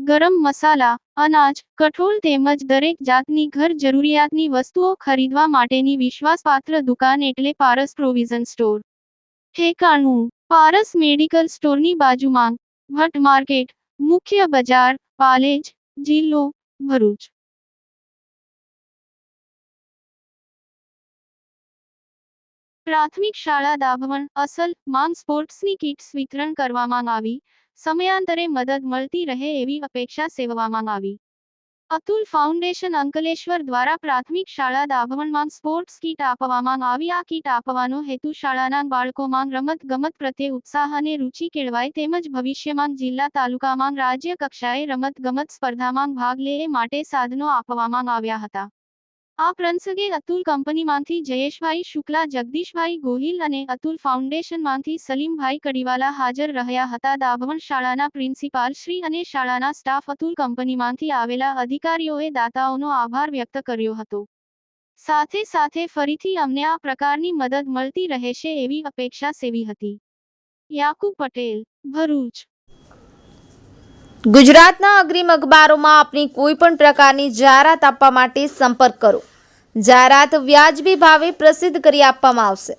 ગરમ મસાલા, અનાજ, કઠોળ તેમજ દરેક જાતની ઘર જરૂરિયાતની વસ્તુઓ ખરીદવા માટેની વિશ્વાસપાત્ર દુકાન એટલે પારસ પ્રોવિઝન સ્ટોર. ઠેકાણું: પારસ મેડિકલ સ્ટોરની બાજુમાં, ભટ્ટ માર્કેટ, મુખ્ય બજાર, પાલેજ, જિલ્લો ભરૂચ. પ્રાથમિક શાળા દાભવણ અસલ માંગ સ્પોર્ટ્સની કિટ્સ વિતરણ કરવામાં આવી. સમયાંતરે મદદ મળતી રહે એવી અપેક્ષા સેવવામાં આવી. અતુલ ફાઉન્ડેશન અંકલેશ્વર દ્વારા પ્રાથમિક શાળા દાભવણમાં સ્પોર્ટ્સ કીટ આપવામાં આવી. આ કીટ આપવાનો હેતુ શાળાના બાળકોમાં રમત ગમત પ્રત્યે ઉત્સાહ અને રુચિ કેળવાય તેમજ ભવિષ્યમાં જિલ્લા તાલુકામાં રાજ્ય કક્ષાએ રમત ગમત સ્પર્ધામાં ભાગ લે એ માટે સાધનો આપવામાં આવ્યા હતા. આ પ્રસંગે અતુલ કંપનીમાંથી જયેશભાઈ શુક્લા, જગદીશભાઈ ગોહિલ અને અતુલ ફાઉન્ડેશનમાંથી સલીમભાઈ કડીવાલા હાજર રહ્યા હતા. દાભવણ શાળાના પ્રિન્સિપાલ શ્રી અને શાળાના સ્ટાફ અતુલ કંપનીમાંથી આવેલા અધિકારીઓએ દાતાઓનો આભાર વ્યક્ત કર્યો હતો. સાથે સાથે ફરીથી અમને આ પ્રકારની મદદ મળતી રહેશે એવી અપેક્ષા સેવી હતી. યાકુબ પટેલ, ભરૂચ. ગુજરાતના અગ્રીમ અખબારોમાં આપની કોઈ પણ પ્રકારની જાહેરાત આપવા માટે સંપર્ક કરો. જાહેરાત વ્યાજબી ભાવે પ્રસિદ્ધ કરી આપવામાં આવશે.